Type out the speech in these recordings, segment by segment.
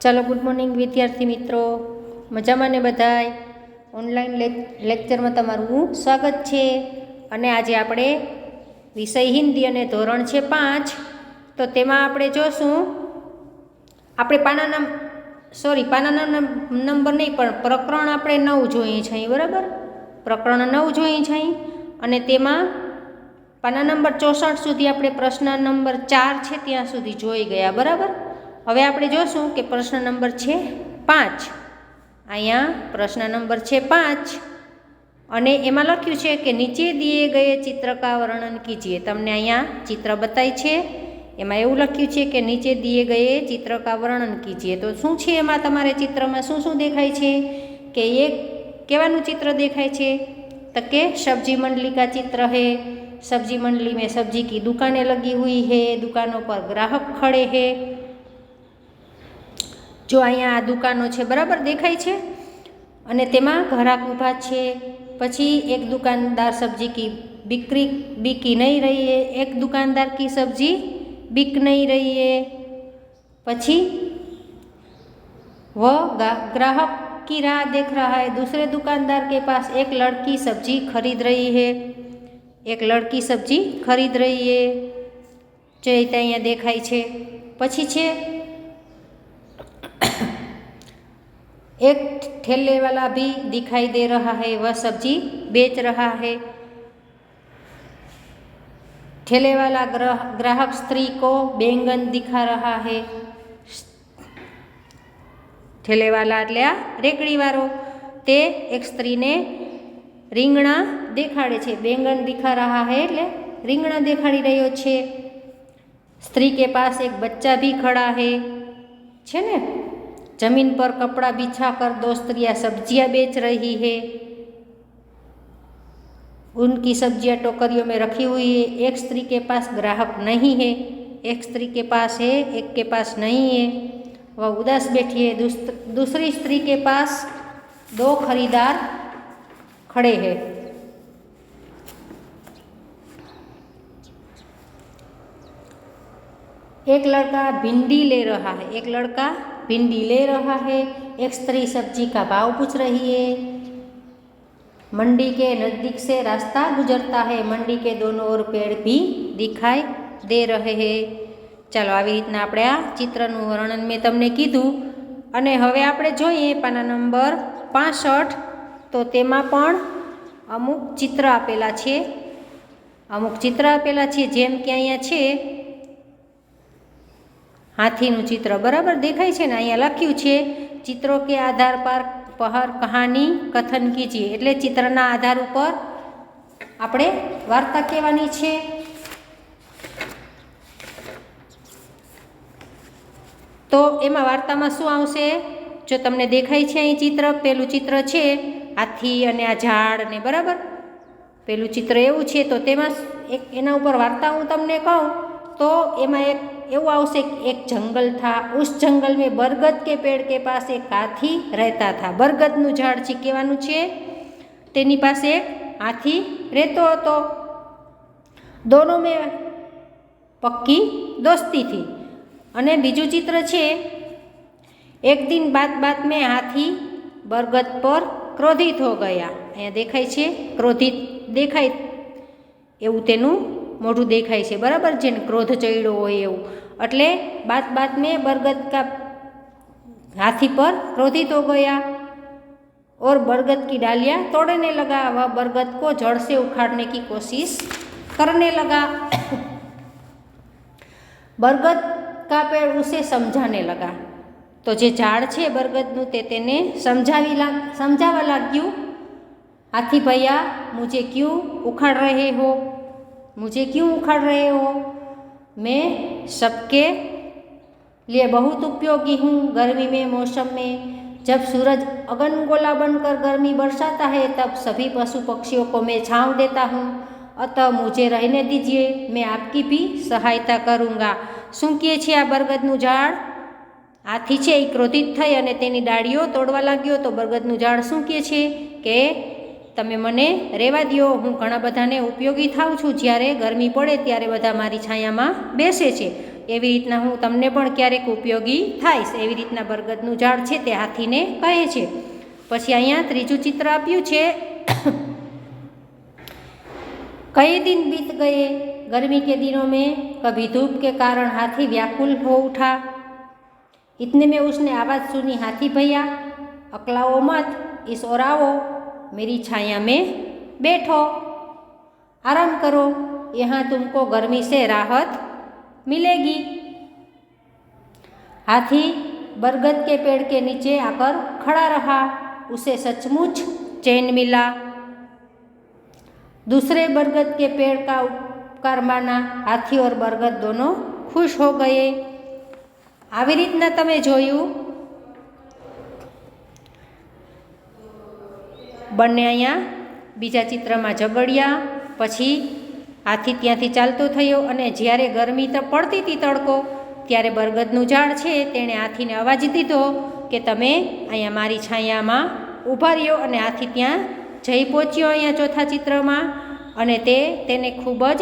ચાલો good morning વિદ્યાર્થી મિત્રો, મજામાં ને બધાય? ઓનલાઈન લેક્ચરમાં તમારું સ્વાગત છે. અને આજે આપણે વિષય હિન્દી અને ધોરણ છે 5. તો તેમાં આપણે જોશું, આપણે પાનાના નંબર નહીં પણ પ્રકરણ આપણે 9 જોઈએ છીએ, બરાબર? પ્રકરણ 9 જોઈએ છીએ અને તેમાં પાના નંબર 64 સુધી આપણે પ્રશ્ન નંબર 4 છે ત્યાં સુધી જોઈ ગયા, બરાબર? હવે આપણે જોશું કે પ્રશ્ન નંબર છે 5. અહીંયા પ્રશ્ન નંબર છે 5 અને એમાં લખ્યું છે કે નીચે દિए गए चित्र का वर्णन कीजिए. તમને અહીંયા ચિત્ર બતાય છે, એમાં એવું લખ્યું છે કે નીચે દિए गए चित्र का वर्णन कीजिए. તો શું છે એમાં તમારે ચિત્રમાં શું શું દેખાય છે? કે એક કેવાનું ચિત્ર દેખાય છે? તો કે सब्जी मंडली का चित्र है. सब्जी मंडली में सब्जी की दुकानें लगी हुई है, दुकानों पर ग्राहक खड़े हैं. જો અહીંયા આ દુકાનો છે, બરાબર દેખાય છે, અને તેમાં ગ્રાહક ઊભા છે. પછી એક દુકાનદાર सब्जी की बिकी नहीं रही है, एक दुकानदार की सब्जी बिक नहीं रही है. પછી वह ग्राहक की राह देख रहा है, दूसरे दुकानदार के पास एक लड़की सब्जी खरीद रही है. एक लड़की सब्जी खरीद रही है. जो અહીંયા દેખાય છે. પછી છે एक ठेले वाला भी दिखाई दे रहा है, वह सब्जी बेच रहा है. ठेले वाला ग्राहक स्त्री को बैंगन दिखा रहा है. ठेले वाला એટલે આ રેકડીવાળો તે એક સ્ત્રીને રીંગણા દેખાડે છે. બેંગન દિખા રહા है એટલે રીંગણા દેખાડી રહ્યો છે. स्त्री के पास एक बच्चा भी खड़ा है, છે ને? जमीन पर कपड़ा बिछाकर दो स्त्रियां सब्जियां बेच रही है. उनकी सब्जियां टोकरियों में रखी हुई है. एक स्त्री के पास ग्राहक नहीं है, एक स्त्री के पास है, एक के पास नहीं है. वह उदास बैठी है. दूसरी स्त्री के पास दो खरीदार खड़े हैं. एक लड़का भिंडी ले रहा है, एक लड़का भिंडी ले रहा है. एक स्त्री सब्जी का भाव पूछ रही है. मंडी के नज़दीक से रास्ता गुजरता है, मंडी के दोनों ओर पेड़ भी दिखाई दे रहे हैं. ચાલો આવી રીતના આપણે આ ચિત્રનું વર્ણન મેં તમને કીધું. અને હવે આપણે જોઈએ પાના નંબર 65. તો તેમાં પણ અમુક ચિત્ર આપેલા છે, જેમ કે અહીંયા છે હાથીનું ચિત્ર, બરાબર દેખાય છે ને? અહીંયા લખ્યું છે ચિત્રો કે આધાર પર કહાની કથન કીજીએ. એટલે ચિત્રના આધાર ઉપર આપણે વાર્તા કહેવાની છે. તો એમાં વાર્તામાં શું આવશે? જો તમને દેખાય છે અહીં ચિત્ર, પેલું ચિત્ર છે હાથી અને આ ઝાડ ને, બરાબર? પેલું ચિત્ર એવું છે. તો તેમાં એના ઉપર વાર્તા હું તમને કહું તો એમાં એક એવું આવશે कि एक जंगल था, उस जंगल में बरगद के पेड़ के पास एक हाथी रहता था. बरगदનું ઝાડ છે, કહેવાનું છે તેની પાસે એક હાથી રહેતો હતો. दोनों में पक्की दोस्ती थी. અને બીજું ચિત્ર છે एक दिन बात में हाथी बरगद पर क्रोधित हो गया. અહીંયા દેખાય છે ક્રોધિત દેખાય એવું તેનું મોઢું દેખાય છે, બરાબર? જેને ક્રોધ ચડ્યો હોય એવું. એટલે बात में बरगद का हाथी पर क्रोधित हो गया और बरगद की डालियां तोड़ने लगा. वह बरगद को जड़ से उखाड़ने की कोशिश करने लगा. बरगद का पेड़ उसे समझाने लगा. तो जे झाड़ છે बरगदનું તે તેને સમજાવવા લાગ્યું. हाथी भैया मुझे क्यों उखाड़ रहे हो, मुझे क्यों उखाड़ रहे हो? मैं सबके लिए बहुत उपयोगी हूँ. गर्मी में मौसम में जब सूरज अगनगोला बनकर गर्मी बरसाता है तब सभी पशु पक्षियों को मैं छाँव देता हूँ. अतः मुझे रहने दीजिए, मैं आपकी भी सहायता करूँगा. શું કહે છે આ બરગદનું ઝાડ? હાથી છે એ ક્રોધિત થઈ અને તેની ડાળીઓ તોડવા લાગ્યો. તો બરગદનું ઝાડ શું કહે છે કે તમે મને રહેવા દો, હું ઘણા બધાને ઉપયોગી થાઉં છું. જ્યારે ગરમી પડે ત્યારે બધા મારી છાયામાં બેસે છે. એવી રીતના હું તમને પણ ક્યારેક ઉપયોગી થાઈશ. એવી રીતના બરગદનું ઝાડ છે તે હાથીને કહે છે. પછી અહીંયા ત્રીજું ચિત્ર આપ્યું છે. कई दिन बीत गए, गर्मी के दिनों में कभी धूप के कारण हाथी व्याकुल हो उठा। इतने में उसने आवाज़ सुनी, हाथी भैया अकलाओ मत, इस ओर आओ, मेरी छाया में बैठो, आराम करो, यहाँ तुमको गर्मी से राहत मिलेगी। हाथी बरगद के पेड़ के नीचे आकर खड़ा रहा। उसे सचमुच चैन मिला। दूसरे बरगद के पेड़ का उपकार माना। हाथी और बरगद दोनों खुश हो गए. આવી રીતના તમે જોયું બંને અહીંયા બીજા ચિત્રમાં ઝઘડ્યા. પછી હાથી ત્યાંથી ચાલતો થયો અને જ્યારે ગરમી પડતી હતી તડકો, ત્યારે બરગદનું ઝાડ છે તેણે હાથીને અવાજ દીધો કે તમે અહીંયા મારી છાયામાં ઊભા રહ્યો. અને હાથી ત્યાં જઈ પહોંચ્યો અહીંયા ચોથા ચિત્રમાં. અને તેને ખૂબ જ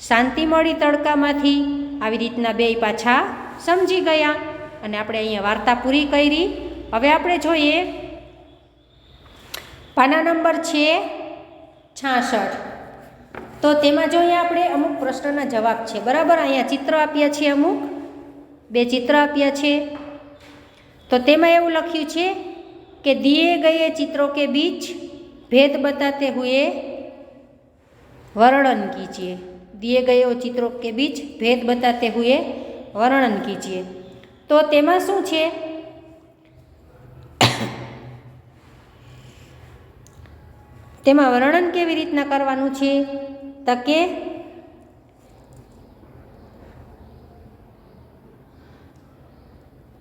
શાંતિ મળી તડકામાંથી. આવી રીતના બેય પાછા સમજી ગયા. અને આપણે અહીંયા વાર્તા પૂરી કરી. હવે આપણે જોઈએ પાના નંબર છે 66. તો તેમાં જોઈએ આપણે અમુક પ્રશ્નના જવાબ છે. બરાબર, અહીંયા ચિત્ર આપ્યા છે, અમુક 2 ચિત્ર આપ્યા છે. તો તેમાં એવું લખ્યું છે કે દિए गए चित्रों के बीच भेद बताते हुए वर्णन कीजिए. दिए गए चित्रों के बीच भेद बताते हुए वर्णन कीजिए. तो तेमा શું છે? તેમાં વર્ણન કેવી રીતના કરવાનું છે? તો કે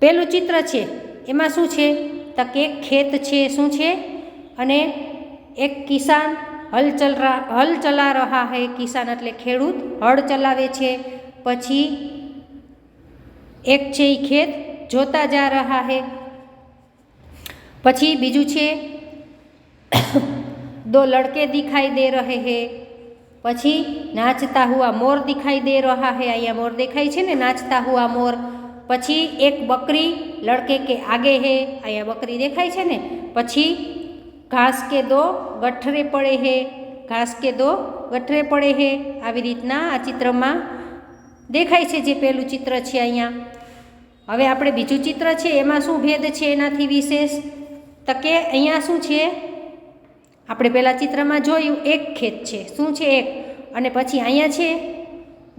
પેલું ચિત્ર છે એમાં શું છે? તો કે એક ખેત છે. શું છે? અને એક કિસાન હલ ચલા રહા હૈ. કિસાન એટલે ખેડૂત હળ ચલાવે છે. પછી એક છે એ ખેત જોતા જા રહા હૈ. પછી બીજું છે दो लड़के दिखाई दे रहे हैं. પછી નાચતા હુઆ મોર દિખાઈ દે રહા હૈ. અહીંયા મોર દેખાય છે ને, નાચતા હુઆ મોર. પછી એક બકરી લડકે કે આગે હૈ. અહીંયા બકરી દેખાય છે ને. પછી ઘાસ કે દો ગઠરે પડે હે. ઘાસ કે દો ગઠરે પડે હે. આવી રીતના આ ચિત્રમાં દેખાય છે, જે પહેલું ચિત્ર છે અહીંયા. હવે આપણે બીજું ચિત્ર છે એમાં શું ભેદ છે એનાથી વિશેષ? તો કે અહીંયા શું છે? આપણે પહેલાં ચિત્રમાં જોયું એક ખેત છે. શું છે? એક. અને પછી અહીંયા છે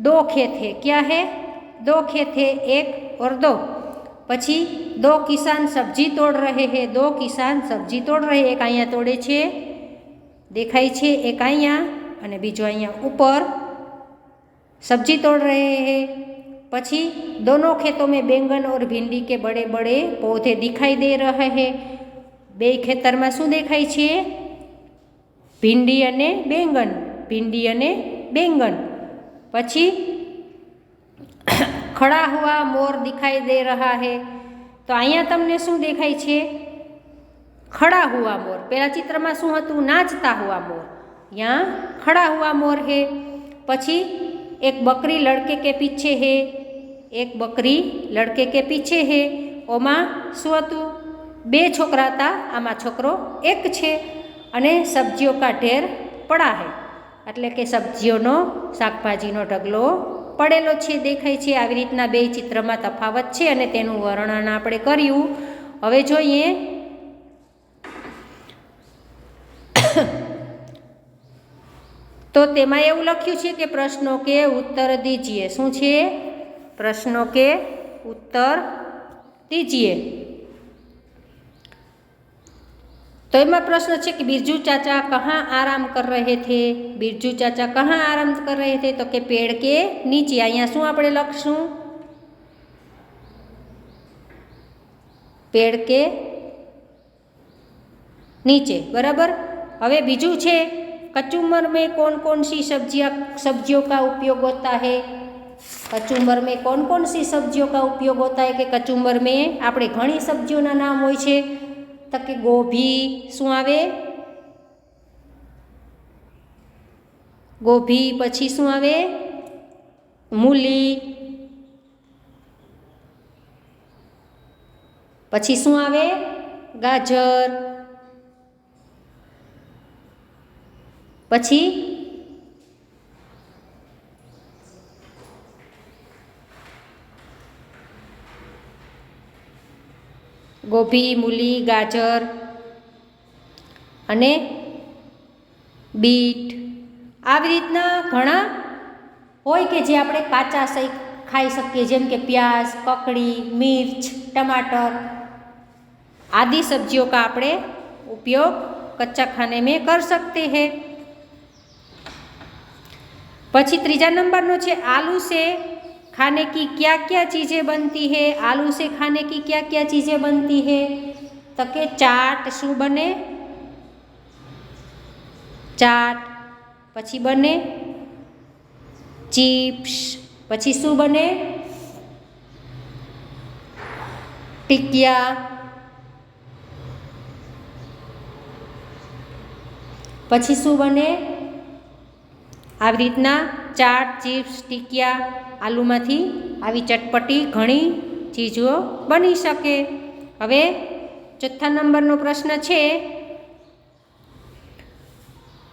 દો ખેત હે. ક્યાં હે? દો ખેત હે. એક ઓર દો. પછી દો કિસાન સબ્જી તોડ રહે હે. દો કિસાન સબ્જી તોડ રહે. એક અહીંયા તોડે છે, દેખાય છે. એક અહીંયા અને બીજો અહીંયા ઉપર सब्जी तोड़ रहे हैं. પછી दोनों खेतों में बैंगन और भिंडी के बड़े बड़े पौधे दिखाई दे रहे हैं. બે ખેતરમાં શું દેખાય છે? ભીંડી અને બેંગન. ભીંડી અને બેંગન. પછી ખડા હુઆ મોર દિખાઈ દે રહા હે. તો અહીંયા તમને શું દેખાય છે? ખડા હુઆ મોર. પહેલા ચિત્રમાં શું હતું? નાચતા હુઆ મોર. यहाँ खड़ा हुआ मोर है. પછી एक बकरी लड़के के पीछे है. एक बकरी लड़के के पीछे है. ઓમાં શું હતું? બે છોકરા હતા, આમાં છોકરો એક છે. અને સબ્જીઓ કા ઢેર પડા હે, એટલે કે સબ્જીઓનો, શાકભાજીનો ઢગલો પડેલો છે, દેખાય છે. આવી રીતના બે ચિત્રમાં તફાવત છે અને તેનું વર્ણન આપણે કર્યું. હવે જોઈએ તો તેમાં એવું લખ્યું છે કે પ્રશ્નો કે ઉત્તર દીજીએ. શું છે? પ્રશ્નો કે ઉત્તર દીજીએ. તો એમાં પ્રશ્ન છે કે बिरजू चाचा कहाँ आराम कर रहे थे. बिरजू चाचा कहाँ आराम कर रहे थे? तो કે પેડ કે નીચે. અહીંયા શું આપણે લખશું? પેડ કે નીચે. બરાબર. હવે બીજું છે कचूमर में कौन कौन सी सब्जियों का उपयोग होता है. कचूमर में कौन कौन सी सब्जियों का उपयोग होता है? कि कचूमर में આપણે ઘણી સબ્જીઓના નામ હોય છે. તો કે ગોભી શું આવે? ગોભી. પછી શું આવે? મૂલી, પછી શું આવે? ગાજર, પછી ગોભી, મૂલી, ગાજર અને બીટ. આવી રીતના ઘણા હોય કે જે આપણે કાચા ખાઈ શકીએ, જેમ કે પ્યાज, ककड़ी, मिर्च, टमाटर आदि सब्जियों का આપણે उपयोग कच्चा खाने में कर सकते हैं। પછી ત્રીજા નંબરનો છે आलू से खाने की क्या क्या चीज़ें बनती है? आलू से खाने की क्या क्या चीज़ें बनती है? तो के चाट શું બને? ચાટ, પછી બને ચિપ્સ, પછી શું બને? ટિકિયા, પછી શું બને? આવી રીતના ચાટ, ચિપ્સ, ટિકિયા, આલુમાંથી આવી ચટપટી ઘણી ચીજો બની શકે। હવે ચોથા નંબરનો પ્રશ્ન છે,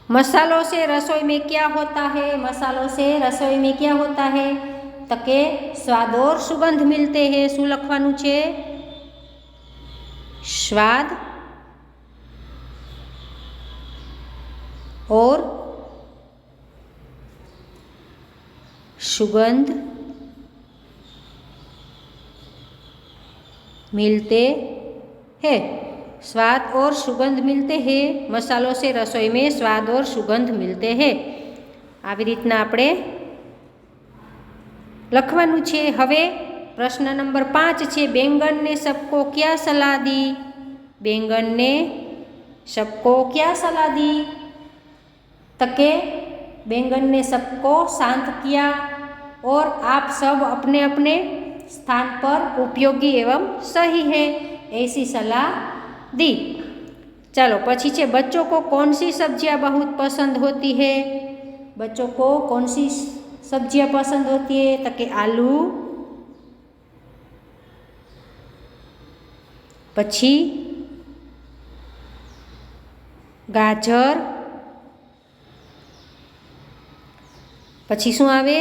मसालों से रसोई में क्या होता है? मसालों से रसोई में क्या होता है? तो के स्वाद और सुगंध मिलते हैं। શું લખવાનું છે? स्वाद और सुगंध मिलते हैं। स्वाद और सुगंध मिलते हैं। मसालों से रसोई में स्वाद और सुगंध मिलते हैं। આવી રીતના આપણે લખવાનું છે। હવે પ્રશ્ન નંબર 5 છે, बैंगन ने सबको क्या सलाह दी? बैंगन ने सबको क्या सलाह दी? तो के बैंगन ने सबको शांत किया और आप सब अपने अपने स्थान पर उपयोगी एवं सही है ऐसी सलाह दी। चलो पछी छे, बच्चों को कौन सी सब्जियां बहुत पसंद होती है? बच्चों को कौन सी सब्जियां पसंद होती है? तो कि आलू, पछी गाजर, पछी शुं आवे?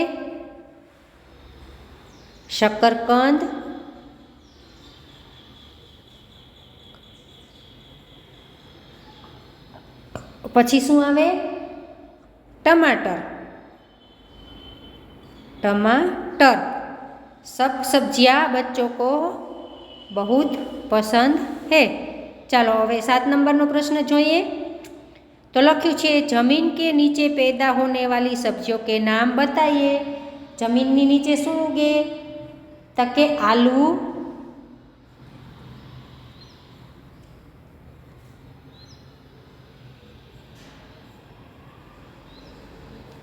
शकरकंद, પછી શું આવે? टमाटर। टमाटर सब सब्जियां बच्चों को बहुत पसंद है। चलो હવે 7 નંબરનો પ્રશ્ન જોઈએ। तो લખ્યું છે, जमीन के नीचे पैदा होने वाली सब्जियों के नाम बताइए। जमीनની નીચે શું ઉગે? તો કે આલુ,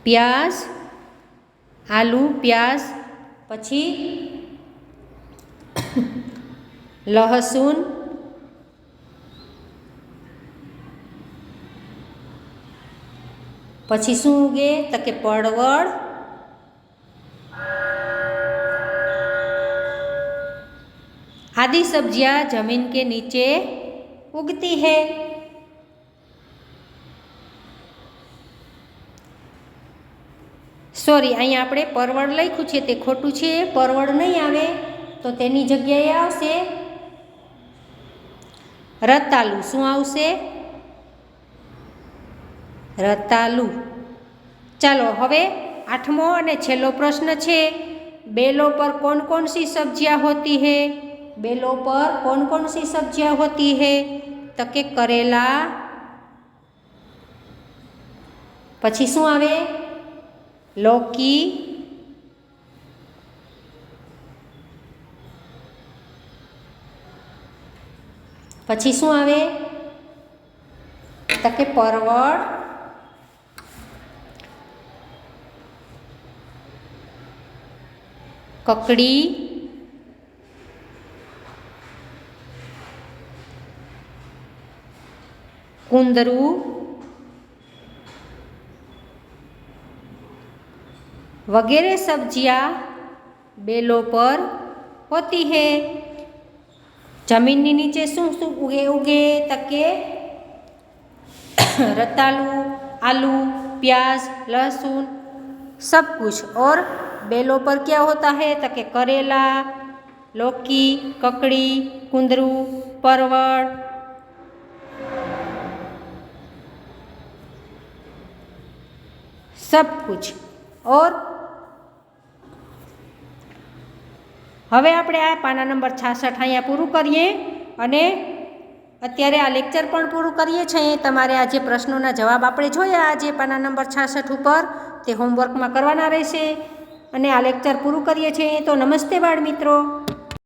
प्याज, आलू, प्याज, पछी लहसुन, पछी शुं उगे? तो के परवळ, आदि सब्जियां जमीन के नीचे उगती है। सॉरी, अहीं आपणे परवळ लख्युं छे ते खोटुं छे। परवळ नहीं आवे तो तेनी जग्याए आवशे रतालू। शुं आवशे? रतालू। चलो हवे 8मो अने छेल्लो प्रश्न छे, बेलों पर कौन कौन सी सब्जियां होती है? बेलों पर कौन कौन सी सब्जियां होती है? तो के करेला, पछी शुं आवे? लौकी, पछी शुं आवे? तो के परवळ, ककड़ी, कुंदरू, वगैरह सब्जियां बेलों पर होती है। જમીનની નીચે શું શું ઉગે તો કે रतालू, आलू, प्याज, लहसुन सब कुछ। और बेलों पर क्या होता है तो कि करेला, लौकी, ककड़ी, कुंदरू, परवल, सब कुछ। और હવે આપણે આ પાના નંબર 66 અહીંયા પૂરું કરીએ અને અત્યારે આ લેક્ચર પણ પૂરું કરીએ છીએ। તમારે આ જે પ્રશ્નોના જવાબ આપણે જોયા આજે પાના નંબર 66 ઉપર તે હોમવર્કમાં કરવાના રહેશે અને આ લેક્ચર પૂરું કરીએ છીએ। તો નમસ્તે બાળ મિત્રો।